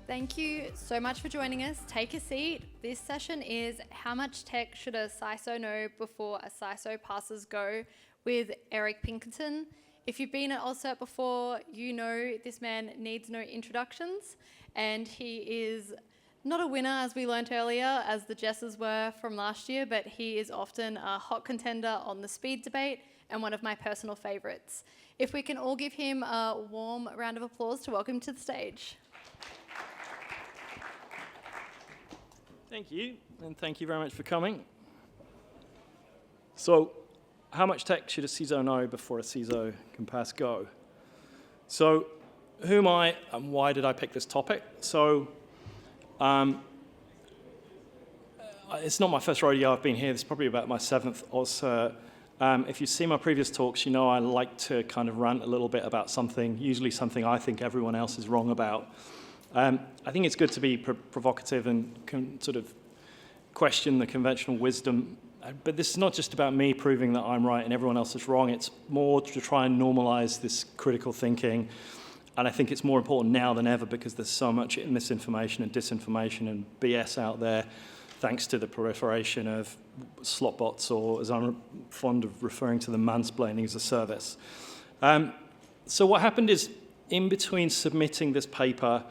Thank you so much for joining us. Take a seat. This session is How Much Tech Should a CISO Know Before a CISO Passes Go with Eric Pinkerton. If you've been at OSCERT before, you know this man needs no introductions, and he is not a winner, as we learnt earlier, as the Jesses were from last year, but he is often a hot contender on the speed debate and one of my personal favourites. If we can all give him a warm round of applause to welcome him to the stage. Thank you, and thank you very much for coming. So, how much tech should a CISO know before a CISO can pass go? So, who am I and why did I pick this topic? So, it's not my first rodeo. I've been here. This is probably about my 7th OSCERT. If you see my previous talks, you know I like to kind of rant a little bit about something, usually something I think everyone else is wrong about. I think it's good to be provocative and sort of question the conventional wisdom. But this is not just about me proving that I'm right and everyone else is wrong. It's more to try and normalize this critical thinking. And I think it's more important now than ever because there's so much misinformation and disinformation and BS out there, thanks to the proliferation of slot bots, or as I'm fond of referring to them, mansplaining as a service. So what happened is, in between submitting this paper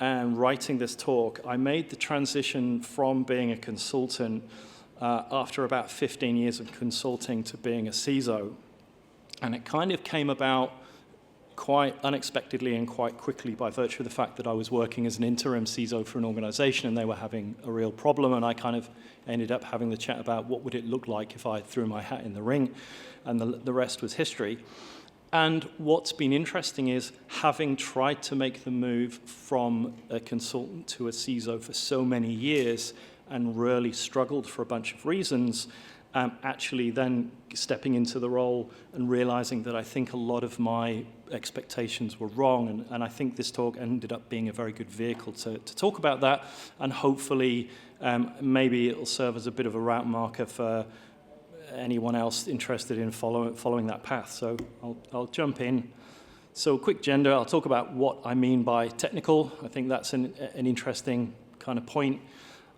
and writing this talk, I made the transition from being a consultant after about 15 years of consulting to being a CISO. And it kind of came about quite unexpectedly and quite quickly by virtue of the fact that I was working as an interim CISO for an organization and they were having a real problem, and I kind of ended up having the chat about what would it look like if I threw my hat in the ring, and the rest was history. And what's been interesting is, having tried to make the move from a consultant to a CISO for so many years and really struggled for a bunch of reasons, actually then stepping into the role and realizing that I think a lot of my expectations were wrong, and I think this talk ended up being a very good vehicle to talk about that, and hopefully maybe it'll serve as a bit of a route marker for anyone else interested in following that path. So I'll jump in. So quick agenda, I'll talk about what I mean by technical. I think that's an interesting kind of point.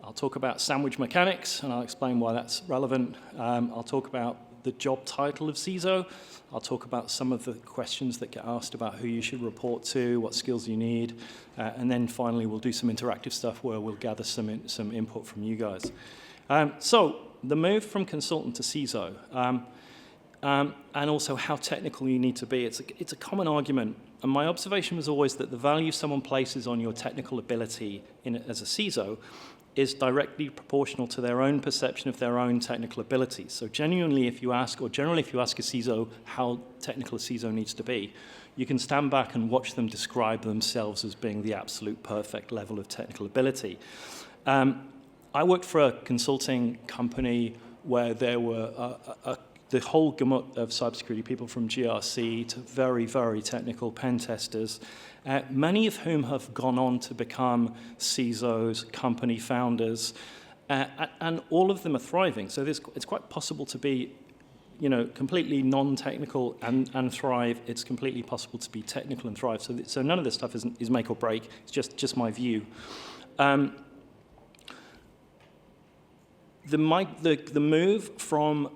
I'll talk about sandwich mechanics, and I'll explain why that's relevant. I'll talk about the job title of CISO. I'll talk about some of the questions that get asked about who you should report to, what skills you need, and then finally we'll do some interactive stuff where we'll gather some input from you guys. So the move from consultant to CISO, and also how technical you need to be. It's a common argument, and my observation was always that the value someone places on your technical ability as a CISO is directly proportional to their own perception of their own technical abilities. So generally if you ask a CISO how technical a CISO needs to be, you can stand back and watch them describe themselves as being the absolute perfect level of technical ability. I worked for a consulting company where there were the whole gamut of cybersecurity people, from GRC to very, very technical pen testers, many of whom have gone on to become CISOs, company founders, and all of them are thriving. So it's quite possible to be, completely non-technical and thrive. It's completely possible to be technical and thrive. So none of this stuff is make or break. It's just my view. The move from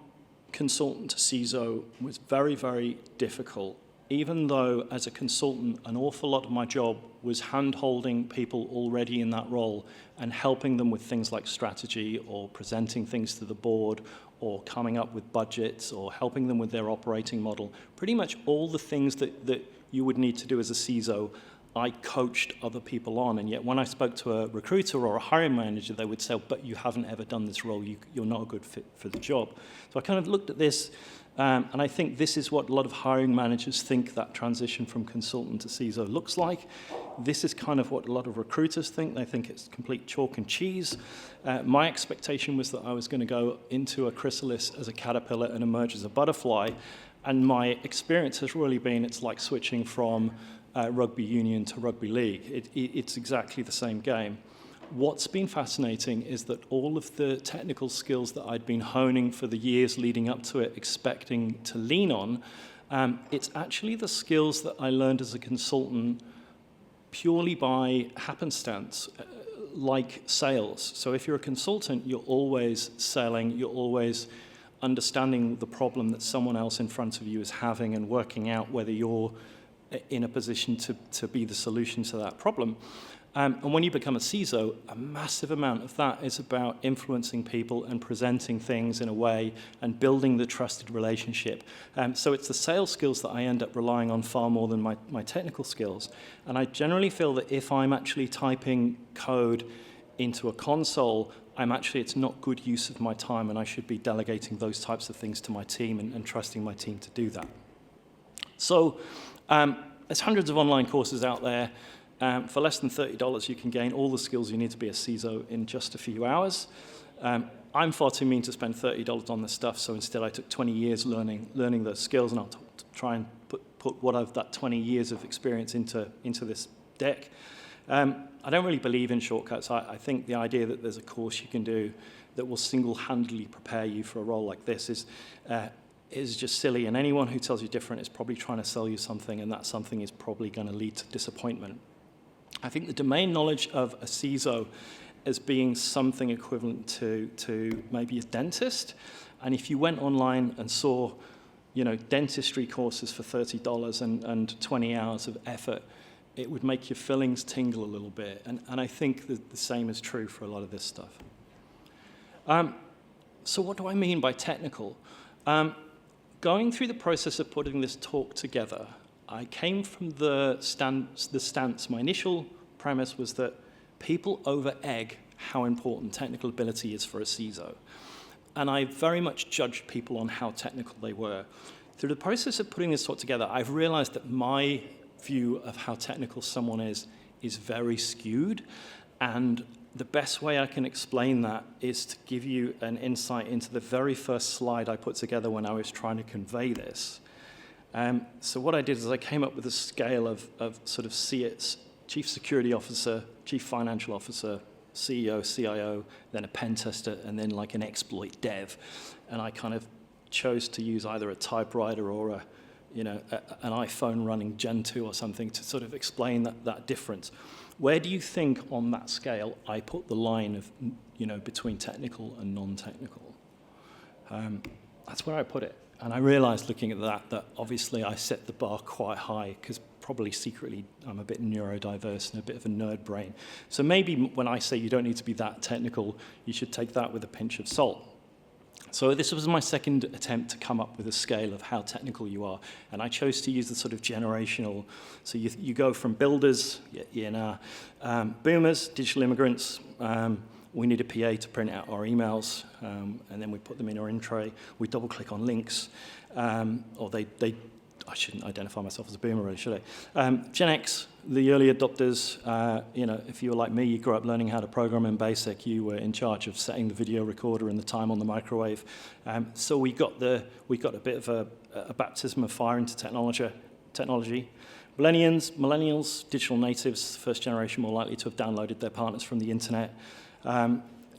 consultant to CISO was very, very difficult, even though as a consultant, an awful lot of my job was hand-holding people already in that role and helping them with things like strategy or presenting things to the board or coming up with budgets or helping them with their operating model. Pretty much all the things that you would need to do as a CISO, I coached other people on, and yet when I spoke to a recruiter or a hiring manager, they would say, but you haven't ever done this role, you're not a good fit for the job. So I kind of looked at this, and I think this is what a lot of hiring managers think that transition from consultant to CISO looks like. This is kind of what a lot of recruiters think. They think it's complete chalk and cheese. My expectation was that I was going to go into a chrysalis as a caterpillar and emerge as a butterfly, and my experience has really been, it's like switching from rugby union to rugby league. It's exactly the same game. What's been fascinating is that all of the technical skills that I'd been honing for the years leading up to it, expecting to lean on, it's actually the skills that I learned as a consultant purely by happenstance, like sales. So if you're a consultant, you're always selling, you're always understanding the problem that someone else in front of you is having and working out whether you're in a position to be the solution to that problem. And when you become a CISO, a massive amount of that is about influencing people and presenting things in a way and building the trusted relationship. So it's the sales skills that I end up relying on far more than my technical skills. And I generally feel that if I'm actually typing code into a console, it's not good use of my time, and I should be delegating those types of things to my team and trusting my team to do that. So there's hundreds of online courses out there. For less than $30, you can gain all the skills you need to be a CISO in just a few hours. I'm far too mean to spend $30 on this stuff, so instead I took 20 years learning those skills, and I'll try and put what I've that 20 years of experience into this deck. I don't really believe in shortcuts. I think the idea that there's a course you can do that will single-handedly prepare you for a role like this is just silly, and anyone who tells you different is probably trying to sell you something, and that something is probably going to lead to disappointment. I think the domain knowledge of a CISO as being something equivalent to maybe a dentist, and if you went online and saw, dentistry courses for $30 and 20 hours of effort, it would make your fillings tingle a little bit, and I think that the same is true for a lot of this stuff. So what do I mean by technical? Going through the process of putting this talk together, I came from the stance. My initial premise was that people over-egg how important technical ability is for a CISO. And I very much judged people on how technical they were. Through the process of putting this talk together, I've realized that my view of how technical someone is very skewed. And the best way I can explain that is to give you an insight into the very first slide I put together when I was trying to convey this. So what I did is I came up with a scale of sort of CITs, Chief Security Officer, Chief Financial Officer, CEO, CIO, then a pen tester, and then like an exploit dev. And I kind of chose to use either a typewriter or an iPhone running Gen 2 or something to sort of explain that difference. Where do you think on that scale I put the line of, between technical and non-technical? That's where I put it. And I realized looking at that obviously I set the bar quite high because probably secretly I'm a bit neurodiverse and a bit of a nerd brain. So maybe when I say you don't need to be that technical, you should take that with a pinch of salt. So this was my second attempt to come up with a scale of how technical you are. And I chose to use the sort of generational. So you go from builders, boomers, digital immigrants. We need a PA to print out our emails, and then we put them in our in tray. We double-click on links, or I shouldn't identify myself as a boomer, really, should I? Gen X, the early adopters, if you were like me, you grew up learning how to program in BASIC, you were in charge of setting the video recorder and the time on the microwave. So we got a bit of a baptism of fire into technology. Millennials, digital natives, first generation more likely to have downloaded their partners from the internet.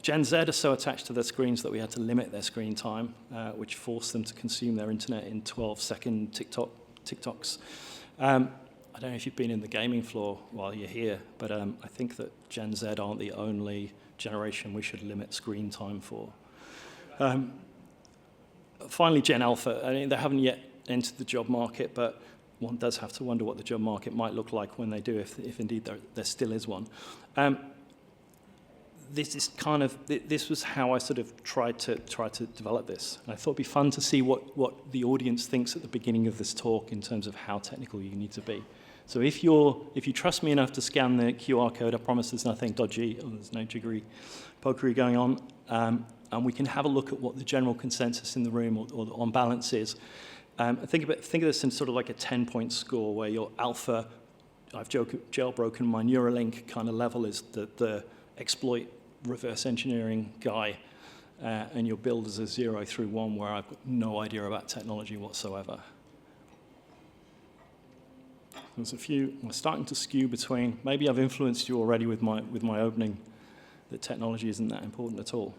Gen Z are so attached to their screens that we had to limit their screen time, which forced them to consume their internet in 12-second TikToks. I don't know if you've been in the gaming floor while you're here, but I think that Gen Z aren't the only generation we should limit screen time for. Finally, Gen Alpha. I mean, they haven't yet entered the job market, but one does have to wonder what the job market might look like when they do, if indeed there still is one. This was how I sort of tried to develop this. And I thought it'd be fun to see what the audience thinks at the beginning of this talk in terms of how technical you need to be. So if you trust me enough to scan the QR code, I promise there's nothing dodgy or there's no jiggery pokery going on, and we can have a look at what the general consensus in the room or on balance is. Think of this in sort of like a 10-point score where your alpha, I've jailbroken my Neuralink kind of level is the exploit reverse engineering guy, and your build is a 0 through 1 where I've got no idea about technology whatsoever. There's a few, we're starting to skew between, maybe I've influenced you already with my opening, that technology isn't that important at all.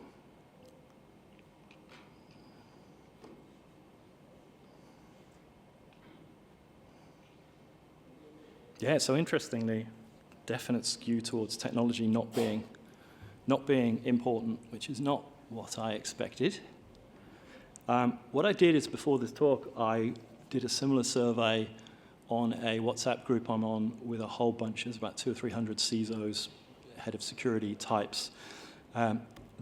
Yeah, so interestingly, definite skew towards technology not being important, which is not what I expected. What I did is, before this talk, I did a similar survey on a WhatsApp group I'm on with a whole bunch, there's about 200 or 300 CISOs, head of security types.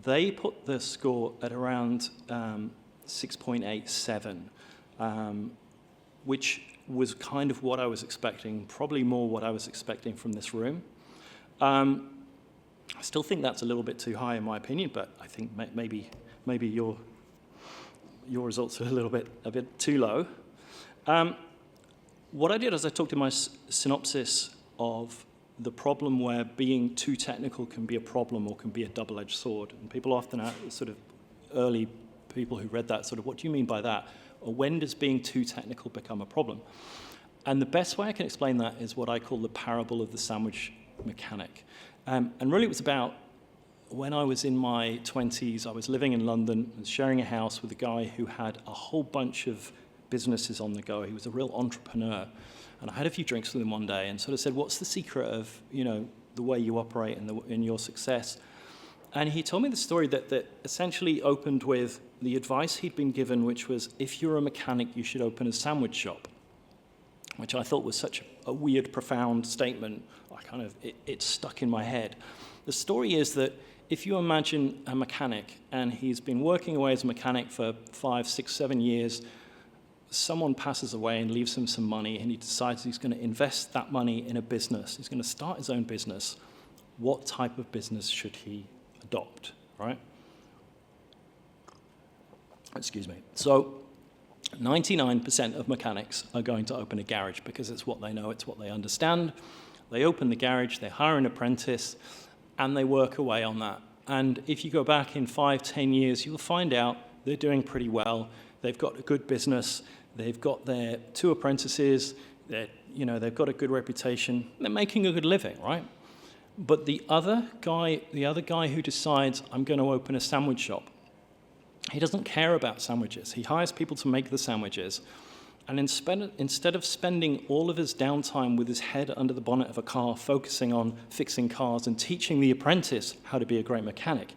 They put the score at around 6.87, which was kind of what I was expecting, probably more what I was expecting from this room. I still think that's a little bit too high in my opinion, but I think maybe your results are a bit too low. What I did is I talked in my synopsis of the problem where being too technical can be a problem or can be a double-edged sword. And people often ask, sort of early people who read that, sort of, what do you mean by that? Or when does being too technical become a problem? And the best way I can explain that is what I call the parable of the sandwich mechanic. And really it was about when I was in my 20s, I was living in London and sharing a house with a guy who had a whole bunch of businesses on the go. He was a real entrepreneur. And I had a few drinks with him one day and sort of said, what's the secret of, the way you operate and your success? And he told me the story that essentially opened with the advice he'd been given, which was, if you're a mechanic, you should open a sandwich shop, which I thought was such a weird, profound statement. It stuck in my head. The story is that if you imagine a mechanic and he's been working away as a mechanic for 5, 6, 7 years, someone passes away and leaves him some money, and he decides he's going to invest that money in a business. He's going to start his own business. What type of business should he adopt, right? Excuse me. So 99% of mechanics are going to open a garage because it's what they know, it's what they understand. They open the garage, they hire an apprentice, and they work away on that. And if you go back in 5, 10 years, you'll find out they're doing pretty well. They've got a good business. They've got their 2 apprentices. They've got a good reputation. They're making a good living, right? But the other guy who decides, I'm going to open a sandwich shop, he doesn't care about sandwiches. He hires people to make the sandwiches. And instead of spending all of his downtime with his head under the bonnet of a car, focusing on fixing cars and teaching the apprentice how to be a great mechanic,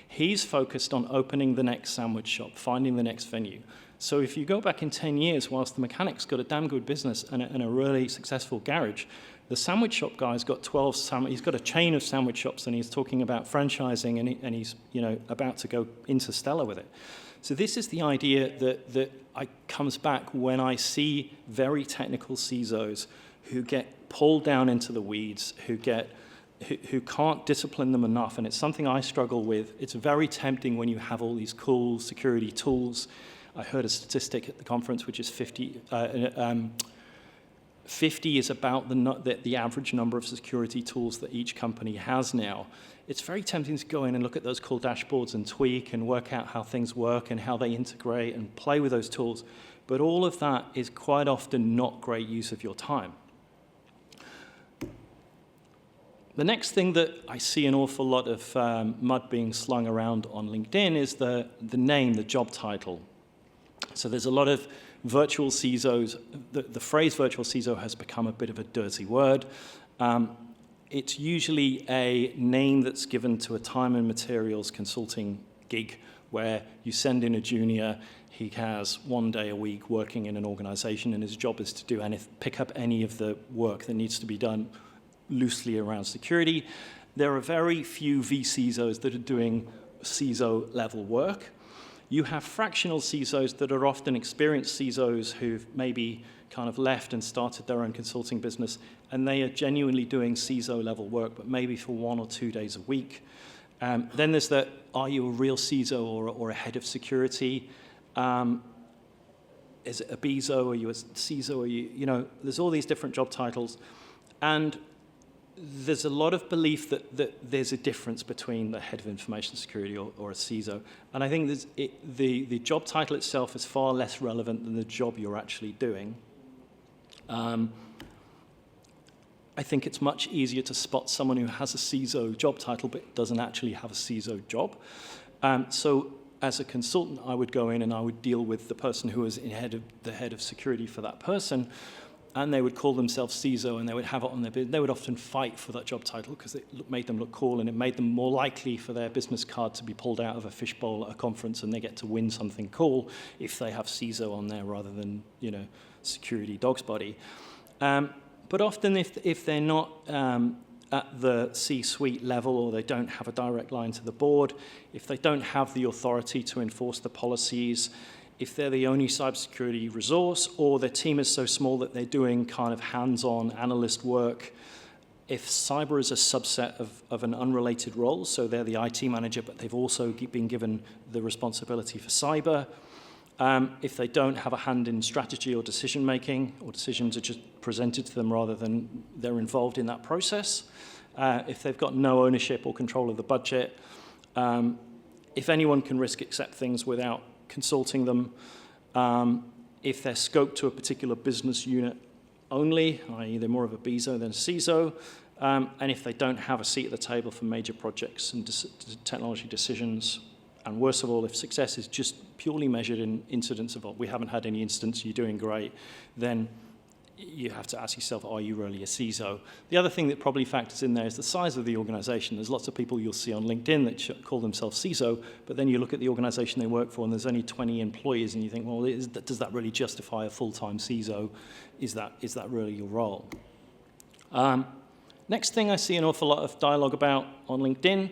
he's focused on opening the next sandwich shop, finding the next venue. So if you go back in 10 years, whilst the mechanic's got a damn good business and a really successful garage, the sandwich shop guy's got he's got a chain of sandwich shops, and he's talking about franchising, and he's about to go interstellar with it. So this is the idea that comes back when I see very technical CISOs who get pulled down into the weeds, who can't discipline them enough, and it's something I struggle with. It's very tempting when you have all these cool security tools. I heard a statistic at the conference, which is 50 is about the average number of security tools that each company has now. It's very tempting to go in and look at those cool dashboards and tweak and work out how things work and how they integrate and play with those tools. But all of that is quite often not great use of your time. The next thing that I see an awful lot of mud being slung around on LinkedIn is the name, the job title. So there's a lot of virtual CISOs. The phrase virtual CISO has become a bit of a dirty word. It's usually a name that's given to a time and materials consulting gig where you send in a junior, he has 1 day a week working in an organization, and his job is to pick up any of the work that needs to be done loosely around security. There are very few vCISOs that are doing CISO level work. You have fractional CISOs that are often experienced CISOs who've maybe kind of left and started their own consulting business, and they are genuinely doing CISO level work, but maybe for 1 or 2 days a week. Then there's are you a real CISO or a head of security? Is it a BISO? Are you a CISO? Are you, there's all these different job titles. And there's a lot of belief that there's a difference between the head of information security or a CISO. And I think the job title itself is far less relevant than the job you're actually doing. I think it's much easier to spot someone who has a CISO job title but doesn't actually have a CISO job. So as a consultant, I would go in and I would deal with the person who is the head of security for that person. and they would call themselves CISO, and they would have it on their business. They would often fight for that job title because it made them look cool, and it made them more likely for their business card to be pulled out of a fishbowl at a conference, and they get to win something cool if they have CISO on there rather than, you know, security dog's body. But often if they're not at the C-suite level, or they don't have a direct line to the board, if they don't have the authority to enforce the policies, if they're the only cybersecurity resource, or their team is so small that they're doing kind of hands-on analyst work, if cyber is a subset of an unrelated role, so they're the IT manager, but they've also been given the responsibility for cyber, if they don't have a hand in strategy or decision-making, or decisions are just presented to them rather than they're involved in that process, if they've got no ownership or control of the budget, if anyone can risk accept things without consulting them, if they're scoped to a particular business unit only, i.e. they're more of a BISO than a CISO, and if they don't have a seat at the table for major projects and technology decisions, and worst of all, if success is just purely measured in incidents of, oh, we haven't had any incidents, you're doing great, then you have to ask yourself, are you really a CISO? The other thing that probably factors in there is the size of the organization. There's lots of people you'll see on LinkedIn that call themselves CISO, but then you look at the organization they work for and there's only 20 employees, and you think, well, does that really justify a full-time CISO? Is that really your role? Next thing I see an awful lot of dialogue about on LinkedIn,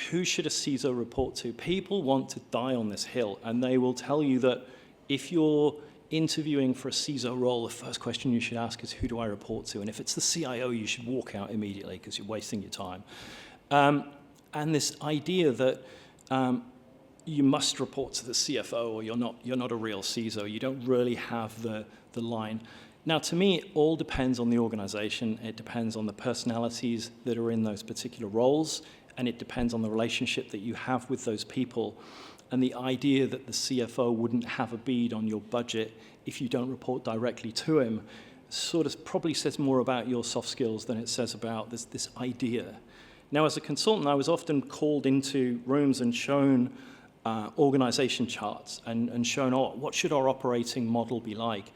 who should a CISO report to? People want to die on this hill, and they will tell you that if you're interviewing for a CISO role, the first question you should ask is, who do I report to? And if it's the CIO, you should walk out immediately because you're wasting your time. And this idea that you must report to the CFO or you're not a real CISO, you don't really have the line. Now, to me, it all depends on the organization. It depends on the personalities that are in those particular roles, and it depends on the relationship that you have with those people. And the idea that the CFO wouldn't have a bead on your budget if you don't report directly to him sort of probably says more about your soft skills than it says about this idea. Now, as a consultant, I was often called into rooms and shown organization charts and shown, oh, what should our operating model be like?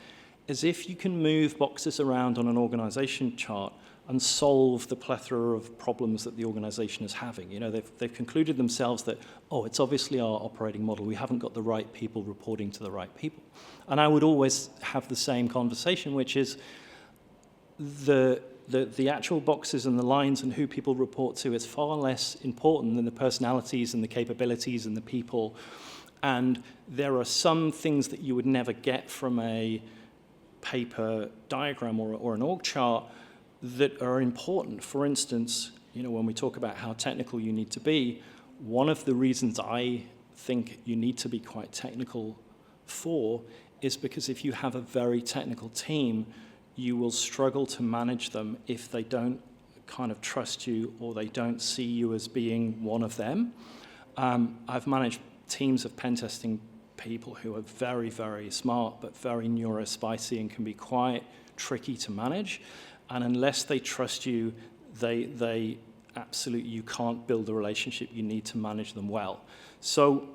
As if you can move boxes around on an organization chart and solve the plethora of problems that the organization is having. You know, they've concluded themselves that, oh, it's obviously our operating model. We haven't got the right people reporting to the right people. And I would always have the same conversation, which is the actual boxes and the lines and who people report to is far less important than the personalities and the capabilities and the people. And there are some things that you would never get from a paper diagram or an org chart that are important. For instance, you know, when we talk about how technical you need to be, one of the reasons I think you need to be quite technical for is because if you have a very technical team, you will struggle to manage them if they don't kind of trust you or they don't see you as being one of them. I've managed teams of pen testing people who are very, very smart but very neurospicy and can be quite tricky to manage. And unless they trust you, they absolutely, you can't build the relationship you need to manage them well. So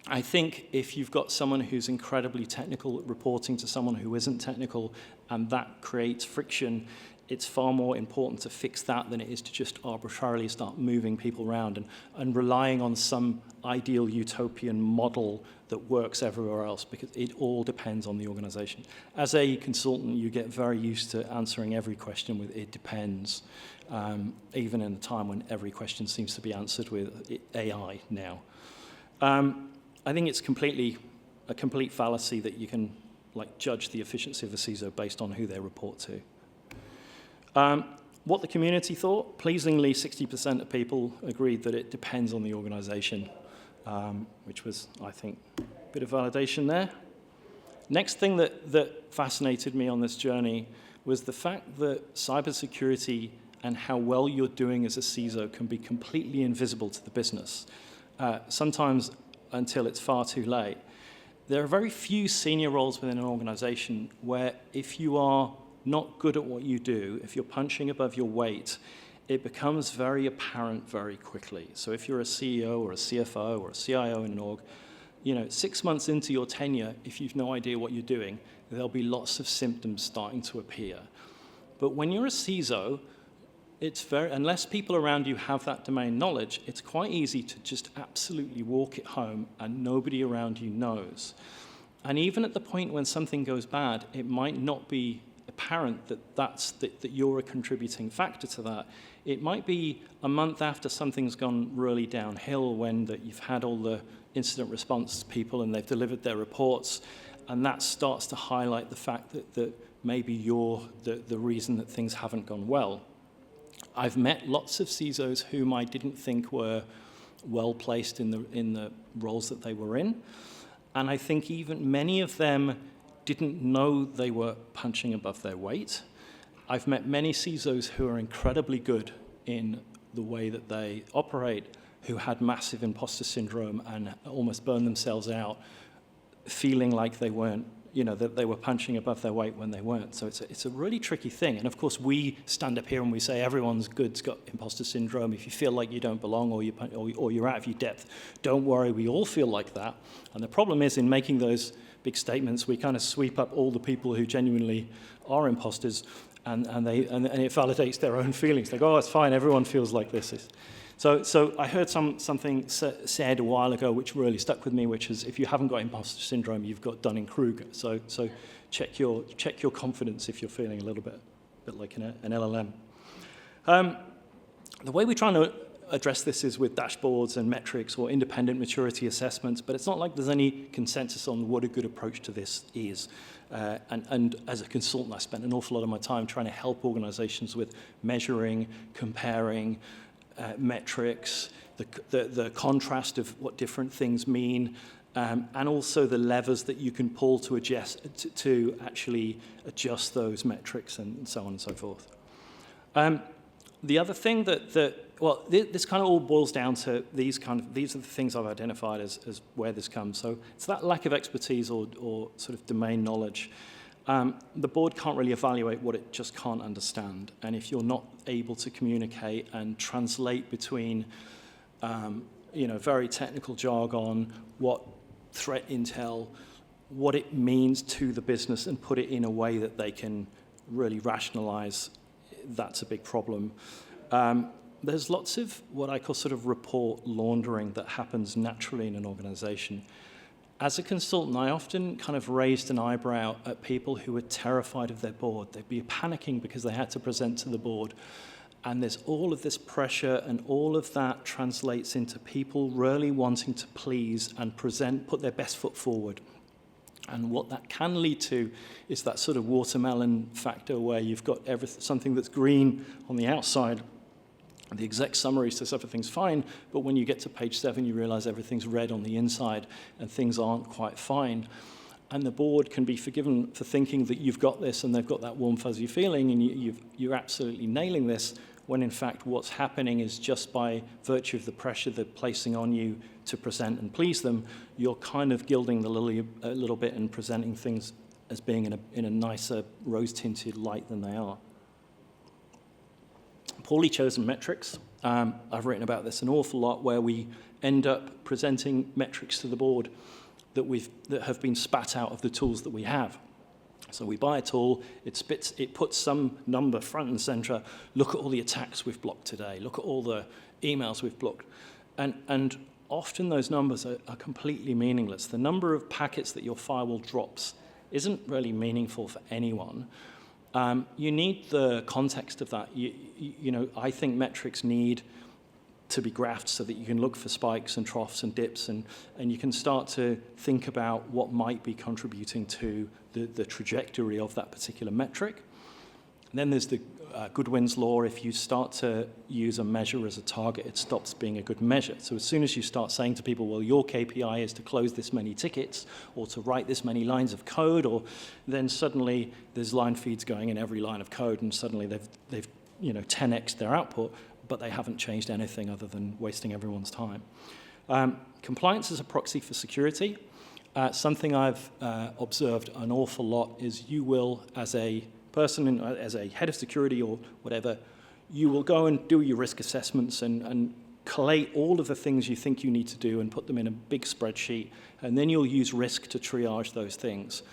I think if you've got someone who's incredibly technical reporting to someone who isn't technical, and that creates friction, it's far more important to fix that than it is to just arbitrarily start moving people around and relying on some ideal utopian model that works everywhere else, because it all depends on the organization. As a consultant, you get very used to answering every question with "it depends," even in a time when every question seems to be answered with AI now. I think it's a complete fallacy that you can judge the efficiency of a CISO based on who they report to. What the community thought, pleasingly 60% of people agreed that it depends on the organization, which was, I think, a bit of validation there. Next thing that fascinated me on this journey was the fact that cybersecurity and how well you're doing as a CISO can be completely invisible to the business, sometimes until it's far too late. There are very few senior roles within an organization where if you are not good at what you do, if you're punching above your weight, it becomes very apparent very quickly. So if you're a CEO or a CFO or a CIO in an org, 6 months into your tenure, if you've no idea what you're doing, there'll be lots of symptoms starting to appear. But when you're a CISO, unless people around you have that domain knowledge, it's quite easy to just absolutely walk it home and nobody around you knows. And even at the point when something goes bad, it might not be apparent that you're a contributing factor to that. It might be a month after something's gone really downhill when you've had all the incident response people and they've delivered their reports, and that starts to highlight the fact that maybe you're the reason that things haven't gone well. I've met lots of CISOs whom I didn't think were well placed in the roles that they were in, and I think even many of them didn't know they were punching above their weight. I've met many CISOs who are incredibly good in the way that they operate, who had massive imposter syndrome and almost burned themselves out, feeling like they weren't, that they were punching above their weight when they weren't. So it's a really tricky thing. And of course, we stand up here and we say everyone's good's got imposter syndrome. If you feel like you don't belong or you're out of your depth, don't worry, we all feel like that. And the problem is, in making those big statements, we kind of sweep up all the people who genuinely are imposters, and it validates their own feelings. They go, oh, it's fine, everyone feels like this. So I heard something said a while ago which really stuck with me, which is, if you haven't got imposter syndrome, you've got Dunning-Kruger. So check your confidence if you're feeling a little bit like an LLM. The way we're trying to address this is with dashboards and metrics or independent maturity assessments, but it's not like there's any consensus on what a good approach to this is. And as a consultant, I spent an awful lot of my time trying to help organizations with measuring, comparing metrics, the contrast of what different things mean, and also the levers that you can pull to actually adjust those metrics and so on and so forth. The other thing this kind of all boils down to these are the things I've identified as where this comes. So it's that lack of expertise or sort of domain knowledge. The board can't really evaluate what it just can't understand. And if you're not able to communicate and translate between, very technical jargon, what threat intel, what it means to the business, and put it in a way that they can really rationalize, that's a big problem. There's lots of what I call sort of report laundering that happens naturally in an organization. As a consultant, I often kind of raised an eyebrow at people who were terrified of their board. They'd be panicking because they had to present to the board. And there's all of this pressure, and all of that translates into people really wanting to please and put their best foot forward. And what that can lead to is that sort of watermelon factor where you've got something that's green on the outside. The exec summary says everything's fine, but when you get to page 7, you realize everything's red on the inside and things aren't quite fine. And the board can be forgiven for thinking that you've got this and they've got that warm, fuzzy feeling and you're absolutely nailing this, when in fact what's happening is just by virtue of the pressure they're placing on you to present and please them, you're kind of gilding the lily a little bit and presenting things as being in a nicer rose-tinted light than they are. Poorly chosen metrics. I've written about this an awful lot, where we end up presenting metrics to the board that have been spat out of the tools that we have. So we buy a tool, it puts some number front and center. Look at all the attacks we've blocked today. Look at all the emails we've blocked. And often those numbers are completely meaningless. The number of packets that your firewall drops isn't really meaningful for anyone. You need the context of that. I think metrics need to be graphed so that you can look for spikes and troughs and dips, and you can start to think about what might be contributing to the trajectory of that particular metric. And then there's the Goodwin's law. If you start to use a measure as a target, it stops being a good measure. So as soon as you start saying to people, well, your KPI is to close this many tickets or to write this many lines of code, then suddenly there's line feeds going in every line of code, and suddenly they've 10x their output, but they haven't changed anything other than wasting everyone's time. Compliance is a proxy for security. Something I've observed an awful lot is you will, as a person, as a head of security or whatever, you will go and do your risk assessments and collate all of the things you think you need to do and put them in a big spreadsheet, and then you'll use risk to triage those things.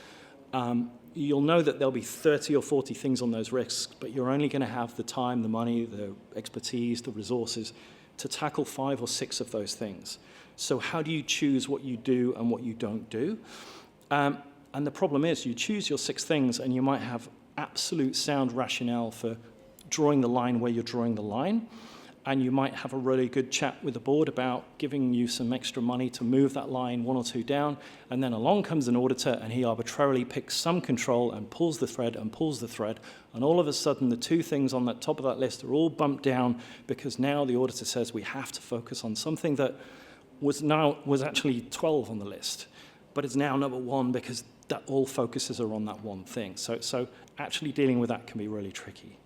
you'll know that there'll be 30 or 40 things on those risks, but you're only going to have the time, the money, the expertise, the resources to tackle 5 or 6 of those things. So how do you choose what you do and what you don't do? And the problem is you choose your 6 things and you might have absolute sound rationale for drawing the line where you're drawing the line. And you might have a really good chat with the board about giving you some extra money to move that line 1 or 2 down. And then along comes an auditor and he arbitrarily picks some control and pulls the thread and pulls the thread. And all of a sudden, the 2 things on the top of that list are all bumped down because now the auditor says we have to focus on something that was actually 12 on the list, but it's now number 1 because that all focuses are on that one thing. So actually dealing with that can be really tricky.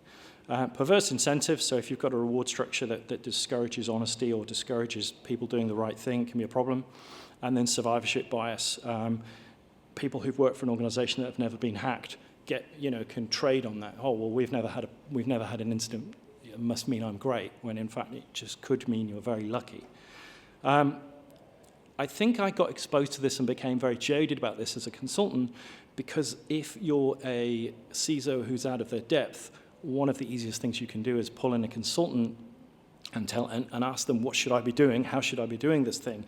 Perverse incentives, so if you've got a reward structure that discourages honesty or discourages people doing the right thing, can be a problem. And then survivorship bias. People who've worked for an organization that have never been hacked can trade on that. Oh, well, we've never had an incident. It must mean I'm great, when in fact it just could mean you're very lucky. I think I got exposed to this and became very jaded about this as a consultant because if you're a CISO who's out of their depth, one of the easiest things you can do is pull in a consultant and ask them, what should I be doing? How should I be doing this thing?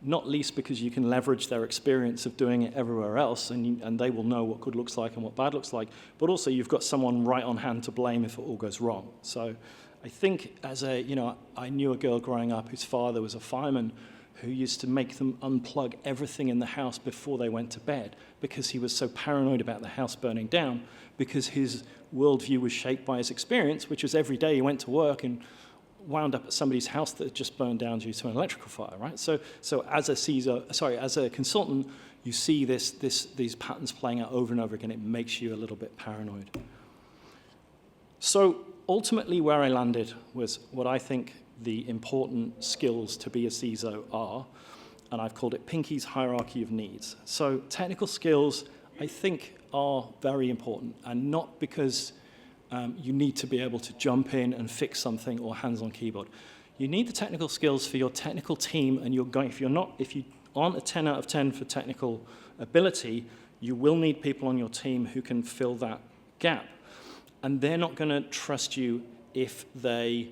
Not least because you can leverage their experience of doing it everywhere else, and they will know what good looks like and what bad looks like. But also, you've got someone right on hand to blame if it all goes wrong. So I think I knew a girl growing up whose father was a fireman who used to make them unplug everything in the house before they went to bed because he was so paranoid about the house burning down, because his worldview was shaped by his experience, which was every day he went to work and wound up at somebody's house that had just burned down due to an electrical fire, right? So as a consultant, you see these patterns playing out over and over again. It makes you a little bit paranoid. So ultimately where I landed was what I think the important skills to be a CISO are, and I've called it Pinky's hierarchy of needs. So technical skills, I think, are very important, and not because you need to be able to jump in and fix something or hands on keyboard. You need the technical skills for your technical team, and if you aren't a 10 out of 10 for technical ability, you will need people on your team who can fill that gap. And they're not going to trust you if they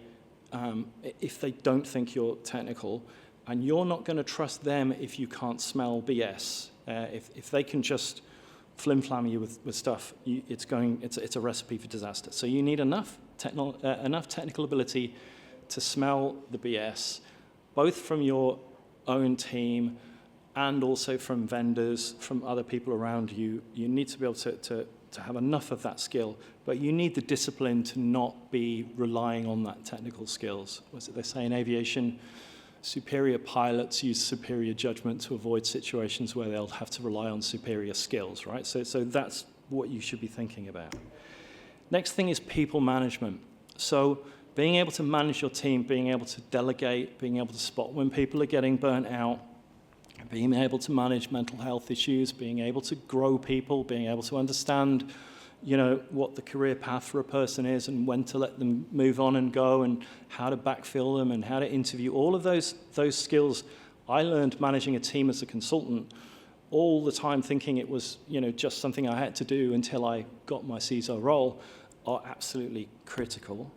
don't think you're technical, and you're not going to trust them if you can't smell BS. If they can just flim-flam you with stuff, it's a recipe for disaster. So you need enough technical ability to smell the BS, both from your own team and also from vendors, from other people around you. You need to be able to have enough of that skill, but you need the discipline to not be relying on that technical skills. What's it they say in aviation? Superior pilots use superior judgment to avoid situations where they'll have to rely on superior skills, right? So that's what you should be thinking about. Next thing is people management. So being able to manage your team, being able to delegate, being able to spot when people are getting burnt out, being able to manage mental health issues, being able to grow people, being able to understand, what the career path for a person is and when to let them move on and go and how to backfill them and how to interview. All of those skills I learned managing a team as a consultant, all the time thinking it was, just something I had to do until I got my CISO role, are absolutely critical.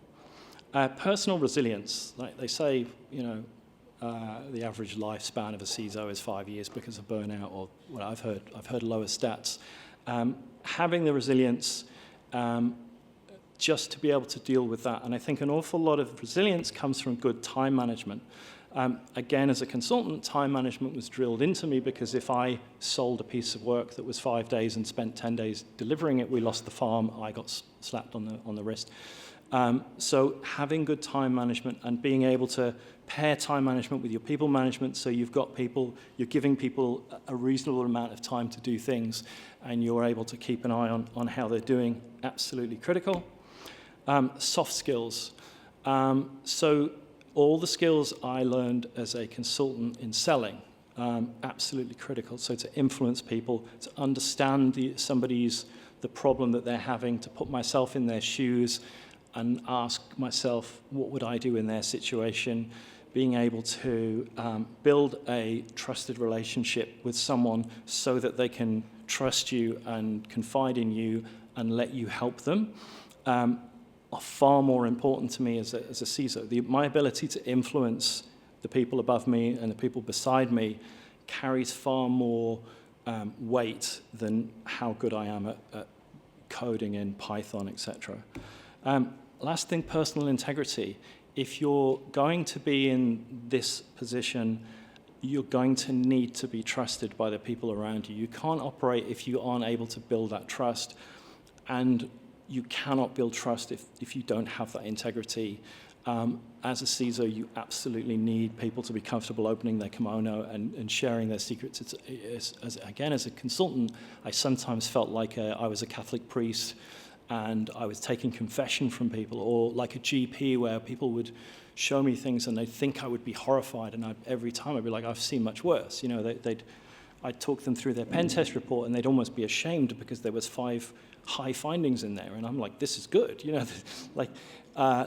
Personal resilience, like they say, the average lifespan of a CISO is 5 years because of burnout, or I've heard lower stats. Having the resilience just to be able to deal with that, and I think an awful lot of resilience comes from good time management. Again, as a consultant, time management was drilled into me because if I sold a piece of work that was 5 days and spent 10 days delivering it, we lost the farm, I got slapped on the wrist. So having good time management and being able to pair time management with your people management, so you're giving people a reasonable amount of time to do things, and you're able to keep an eye on how they're doing, absolutely critical. Soft skills. So all the skills I learned as a consultant in selling, absolutely critical. So to influence people, to understand the problem that they're having, to put myself in their shoes, and ask myself, what would I do in their situation? Being able to build a trusted relationship with someone so that they can trust you and confide in you and let you help them are far more important to me as a CISO. My ability to influence the people above me and the people beside me carries far more weight than how good I am at coding in Python, etc. Last thing, personal integrity. If you're going to be in this position, you're going to need to be trusted by the people around you. You can't operate if you aren't able to build that trust, and you cannot build trust if you don't have that integrity. As a CISO, you absolutely need people to be comfortable opening their kimono and sharing their secrets. Again, as a consultant, I sometimes felt like I was a Catholic priest and I was taking confession from people, or like a GP where people would show me things and they'd think I would be horrified, and every time I'd be like, I've seen much worse. You know, I'd talk them through their pen test report and they'd almost be ashamed because there was 5 high findings in there, and I'm like, this is good, you know, like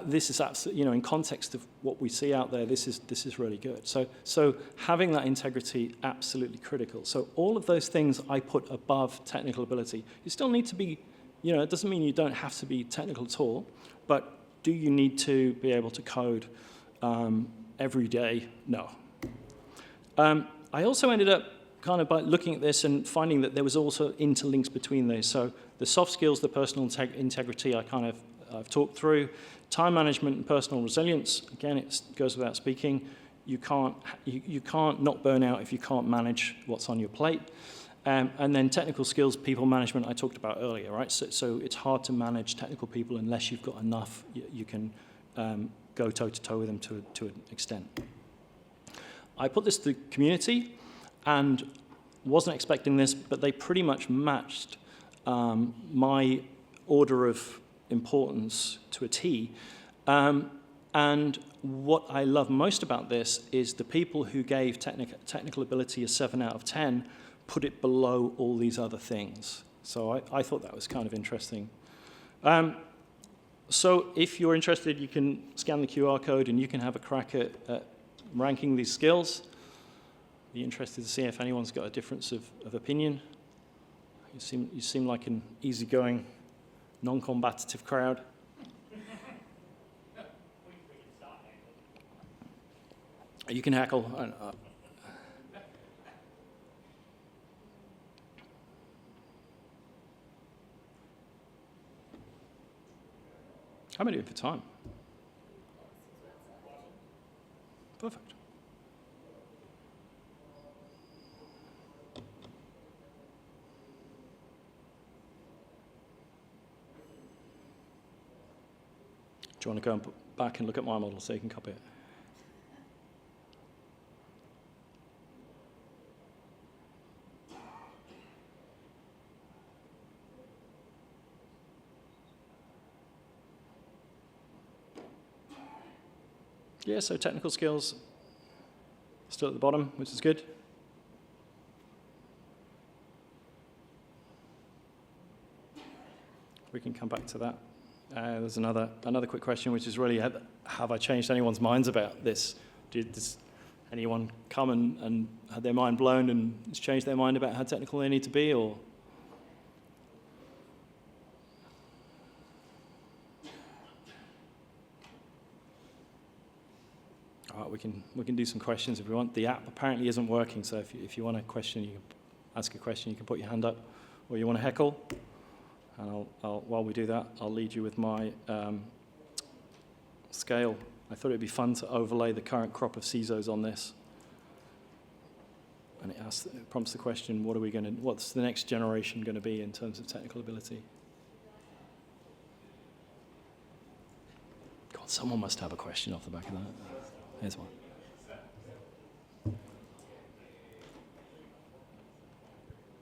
this is absolutely, you know, in context of what we see out there, this is really good. So having that integrity, absolutely critical. So all of those things I put above technical ability. You still need to be, you know, it doesn't mean you don't have to be technical at all, but do you need to be able to code every day? No. I also ended up kind of by looking at this and finding that there was also interlinks between these. So the soft skills, the personal integrity, I've talked through. Time management and personal resilience, again, it goes without speaking. You can't not burn out if you can't manage what's on your plate. And then technical skills, people management, I talked about earlier, right? So it's hard to manage technical people unless you've got enough. You can go toe-to-toe with them to an extent. I put this to the community and wasn't expecting this, but they pretty much matched my order of importance to a T. And what I love most about this is the people who gave technical ability a 7 out of 10 put it below all these other things. So I thought that was kind of interesting. So if you're interested, you can scan the QR code and you can have a crack at ranking these skills. Be interested to see if anyone's got a difference of opinion. You seem like an easygoing, non-combative crowd. You can heckle. How many for time? Perfect. Do you want to go back and look at my model so you can copy it? Yeah, so technical skills still at the bottom, which is good. We can come back to that. There's another quick question, which is really, have I changed anyone's minds about this? Did anyone come and had their mind blown and it's changed their mind about how technical they need to be, or? All right, we can do some questions if we want. The app apparently isn't working, so if you want a question, you can ask a question, you can put your hand up, or you want to heckle. And while we do that, I'll lead you with my scale. I thought it'd be fun to overlay the current crop of CISOs on this. And it prompts the question, what's the next generation going to be in terms of technical ability? God, someone must have a question off the back of that. Here's one.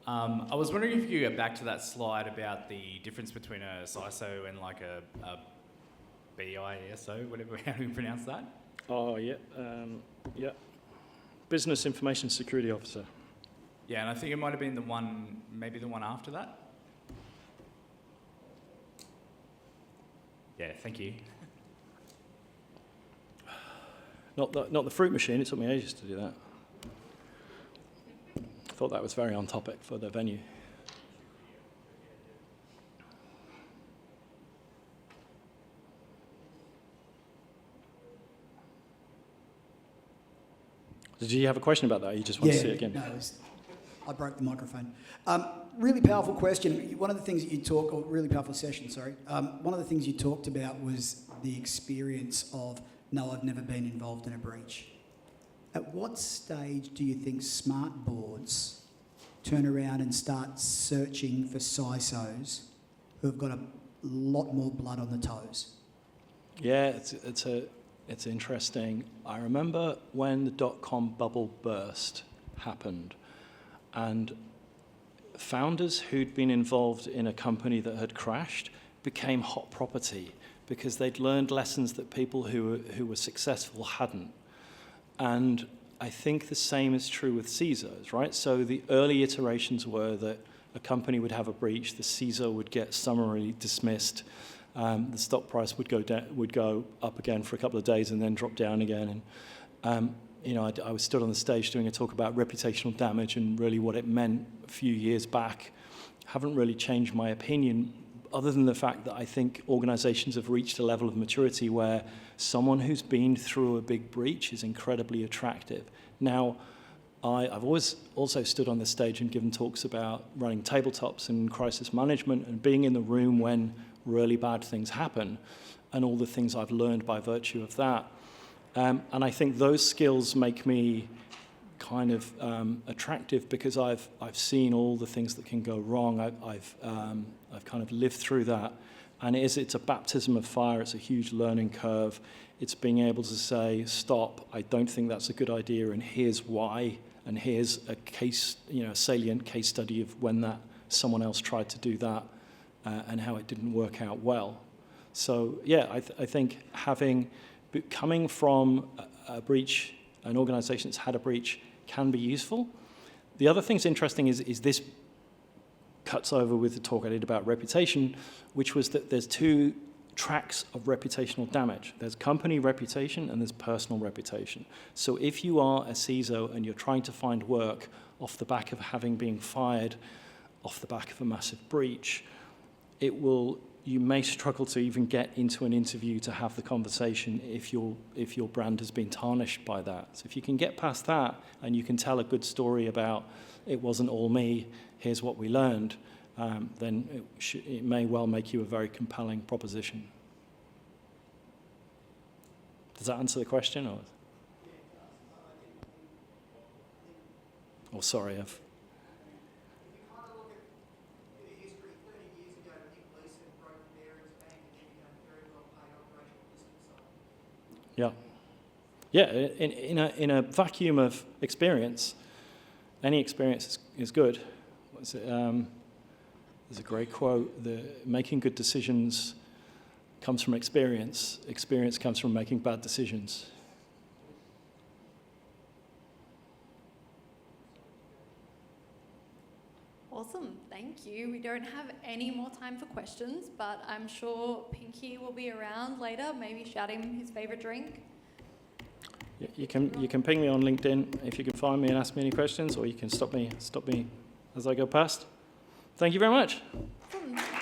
I was wondering if you could go back to that slide about the difference between a CISO and like a BISO, whatever, how do you pronounce that? Oh, yeah. Yeah. Business Information Security Officer. Yeah, and I think it might have been maybe the one after that. Yeah, thank you. Not the fruit machine, it took me ages to do that. I thought that was very on topic for the venue. Did you have a question about that? Or you just want to see it again? No, I broke the microphone. Really powerful question. One of the things that you talk, or really powerful session, sorry. One of the things you talked about was the experience of, no, I've never been involved in a breach. At what stage do you think smart boards turn around and start searching for CISOs who have got a lot more blood on the toes? Yeah, it's interesting. I remember when the dot-com bubble burst happened, and founders who'd been involved in a company that had crashed became hot property because they'd learned lessons that people who were successful hadn't. And I think the same is true with CISOs, right? So the early iterations were that a company would have a breach, the CISO would get summarily dismissed, the stock price would go up again for a couple of days and then drop down again. And I was stood on the stage doing a talk about reputational damage and really what it meant a few years back. Haven't really changed my opinion, other than the fact that I think organizations have reached a level of maturity where someone who's been through a big breach is incredibly attractive. Now, I've always also stood on the stage and given talks about running tabletops and crisis management and being in the room when really bad things happen and all the things I've learned by virtue of that. And I think those skills make me kind of attractive because I've seen all the things that can go wrong. I've kind of lived through that, and it's a baptism of fire. It's a huge learning curve. It's being able to say, stop, I don't think that's a good idea, and here's why, and here's a case, a salient case study of when someone else tried to do that and how it didn't work out well. So yeah, I think coming from a breach, an organization that's had a breach, can be useful. The other thing's interesting is this cuts over with the talk I did about reputation, which was that there's two tracks of reputational damage. There's company reputation and there's personal reputation. So if you are a CISO and you're trying to find work off the back of having been fired, off the back of a massive breach, you may struggle to even get into an interview to have the conversation if your brand has been tarnished by that. So if you can get past that and you can tell a good story about it wasn't all me, here's what we learned, then it may well make you a very compelling proposition. Does that answer the question? Oh, sorry, I've... Yeah. In a vacuum of experience, any experience is good. There's a great quote: making good decisions comes from experience. Experience comes from making bad decisions. Awesome, thank you. We don't have any more time for questions, but I'm sure Pinky will be around later, maybe shout him his favorite drink. You can ping me on LinkedIn if you can find me and ask me any questions, or you can stop me as I go past. Thank you very much. Awesome.